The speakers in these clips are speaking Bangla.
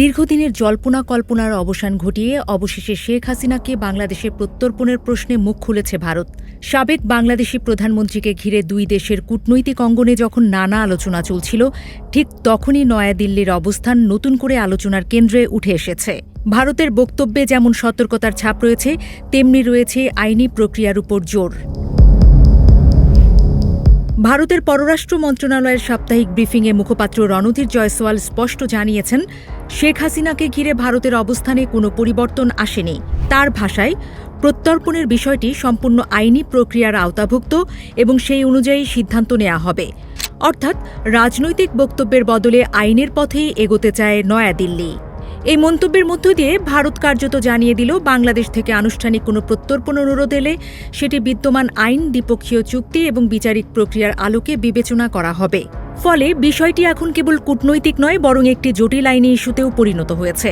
দীর্ঘদিনের জল্পনা কল্পনার অবসান ঘটিয়ে অবশেষে শেখ হাসিনাকে বাংলাদেশে প্রত্যর্পণের প্রশ্নে মুখ খুলেছে ভারত। সাবেক বাংলাদেশি প্রধানমন্ত্রীকে ঘিরে দুই দেশের কূটনৈতিক অঙ্গনে যখন নানা আলোচনা চলছিল, ঠিক তখনই নয়াদিল্লির অবস্থান নতুন করে আলোচনার কেন্দ্রে উঠে এসেছে। ভারতের বক্তব্যে যেমন সতর্কতার ছাপ রয়েছে, তেমনি রয়েছে আইনি প্রক্রিয়ার উপর জোর। ভারতের পররাষ্ট্র মন্ত্রণালয়ের সাপ্তাহিক ব্রিফিংয়ে মুখপাত্র রণধীর জয়সওয়াল স্পষ্ট জানিয়েছেন, শেখ হাসিনাকে ঘিরে ভারতের অবস্থানে কোনো পরিবর্তন আসেনি। তার ভাষায়, প্রত্যর্পণের বিষয়টি সম্পূর্ণ আইনি প্রক্রিয়ার আওতাভুক্ত এবং সেই অনুযায়ী সিদ্ধান্ত নেওয়া হবে। অর্থাৎ রাজনৈতিক বক্তব্যের বদলে আইনের পথেই এগোতে চায় নয়াদিল্লি। এই মন্তব্যের মধ্য দিয়ে ভারত কার্যত জানিয়ে দিল, বাংলাদেশ থেকে আনুষ্ঠানিক কোনো প্রত্যর্পণ অনুরোধ এলে সেটি বিদ্যমান আইন, দ্বিপক্ষীয় চুক্তি এবং বিচারিক প্রক্রিয়ার আলোকে বিবেচনা করা হবে। ফলে বিষয়টি এখন কেবল কূটনৈতিক নয়, বরং একটি জটিল আইনি ইস্যুতেও পরিণত হয়েছে।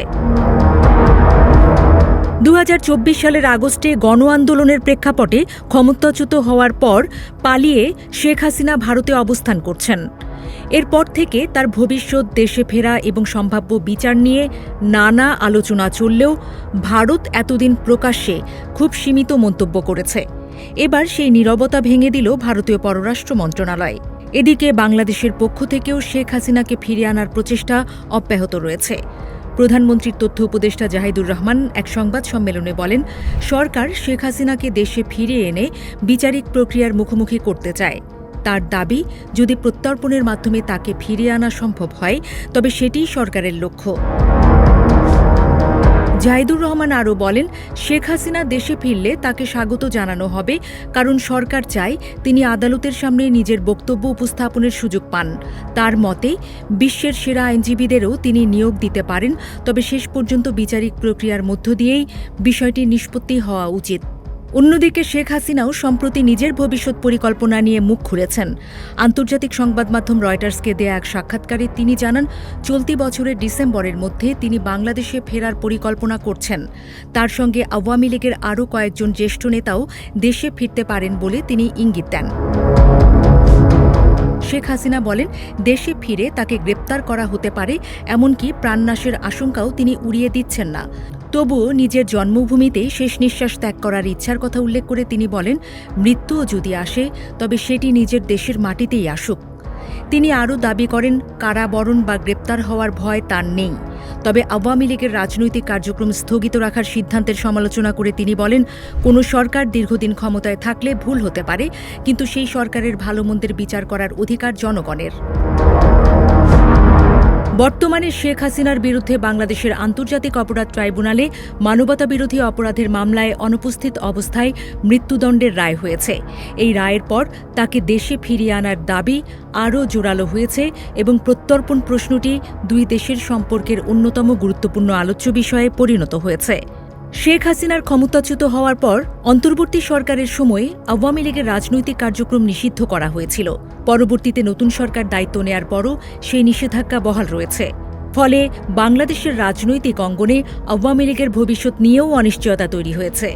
2024 সালের আগস্টে গণ আন্দোলনের প্রেক্ষাপটে ক্ষমতাচ্যুত হওয়ার পর পালিয়ে শেখ হাসিনা ভারতে অবস্থান করছেন। এরপর থেকে তার ভবিষ্যৎ, দেশে ফেরা এবং সম্ভাব্য বিচার নিয়ে নানা আলোচনা চললেও ভারত এতদিন প্রকাশ্যে খুব সীমিত মন্তব্য করেছে। এবার সেই নীরবতা ভেঙে দিল ভারতীয় পররাষ্ট্র মন্ত্রণালয়। এদিকে বাংলাদেশের পক্ষ থেকেও শেখ হাসিনাকে ফিরিয়ে আনার প্রচেষ্টা অব্যাহত রয়েছে। প্রধানমন্ত্রীর তথ্য উপদেষ্টা জাহিদুর রহমান এক সংবাদ সম্মেলনে বলেন, সরকার শেখ হাসিনাকে দেশে ফিরিয়ে এনে বিচারিক প্রক্রিয়ার মুখোমুখি করতে চায়। তার দাবি, যদি প্রত্যর্পণের মাধ্যমে তাকে ফিরিয়ে আনা সম্ভব হয়, তবে সেটিই সরকারের লক্ষ্য। জাহিদুর রহমান আরও বলেন, শেখ হাসিনা দেশে ফিরলে তাকে স্বাগত জানানো হবে, কারণ সরকার চায় তিনি আদালতের সামনে নিজের বক্তব্য উপস্থাপনের সুযোগ পান। তার মতে, বিশ্বের সেরা আইনজীবীদেরও তিনি নিয়োগ দিতে পারেন, তবে শেষ পর্যন্ত বিচারিক প্রক্রিয়ার মধ্য দিয়েই বিষয়টি নিষ্পত্তি হওয়া উচিত। অন্যদিকে শেখ হাসিনাও সম্প্রতি নিজের ভবিষ্যৎ পরিকল্পনা নিয়ে মুখ খুলেছেন। আন্তর্জাতিক সংবাদ মাধ্যম রয়টার্সকে দেয়া এক সাক্ষাৎকারে তিনি জানান, চলতি বছরের ডিসেম্বরের মধ্যে তিনি বাংলাদেশে ফেরার পরিকল্পনা করছেন। তার সঙ্গে আওয়ামী লীগের আরও কয়েকজন জ্যেষ্ঠ নেতাও দেশে ফিরতে পারেন বলে তিনি ইঙ্গিত দেন। শেখ হাসিনা বলেন, দেশে ফিরে তাকে গ্রেপ্তার করা হতে পারে, এমনকি প্রাণনাশের আশঙ্কাও তিনি উড়িয়ে দিচ্ছেন না। তবুও নিজের জন্মভূমিতেই শেষ নিঃশ্বাস ত্যাগ করার ইচ্ছার কথা উল্লেখ করে তিনি বলেন, মৃত্যুও যদি আসে, তবে সেটি নিজের দেশের মাটিতেই আসুক। তিনি আরও দাবি করেন, কারাবরণ বা গ্রেপ্তার হওয়ার ভয় তার নেই। তবে আওয়ামী লীগের রাজনৈতিক কার্যক্রম স্থগিত রাখার সিদ্ধান্তের সমালোচনা করে তিনি বলেন, কোনো সরকার দীর্ঘদিন ক্ষমতায় থাকলে ভুল হতে পারে, কিন্তু সেই সরকারের ভালো মন্দের বিচার করার অধিকার জনগণের। বর্তমানে শেখ হাসিনার বিরুদ্ধে বাংলাদেশের আন্তর্জাতিক অপরাধ ট্রাইব্যুনালে মানবতাবিরোধী অপরাধের মামলায় অনুপস্থিত অবস্থায় মৃত্যুদণ্ডের রায় হয়েছে। এই রায়ের পর তাকে দেশে ফিরিয়ে আনার দাবি আরও জোরালো হয়েছে এবং প্রত্যর্পণ প্রশ্নটি দুই দেশের সম্পর্কের অন্যতম গুরুত্বপূর্ণ আলোচ্য বিষয়ে পরিণত হয়েছে। শেখ হাসিনার ক্ষমতাচ্যুত হওয়ার পর অন্তর্বর্তী সরকারের সময়ে আওয়ামী লীগের রাজনৈতিক কার্যক্রম নিষিদ্ধ করা হয়েছিল। পরবর্তীতে নতুন সরকার দায়িত্ব নেয়ার পরও সেই নিষেধাজ্ঞা বহাল রয়েছে। ফলে বাংলাদেশের রাজনৈতিক অঙ্গনে আওয়ামী লীগের ভবিষ্যৎ নিয়েও অনিশ্চয়তা তৈরি হয়েছে।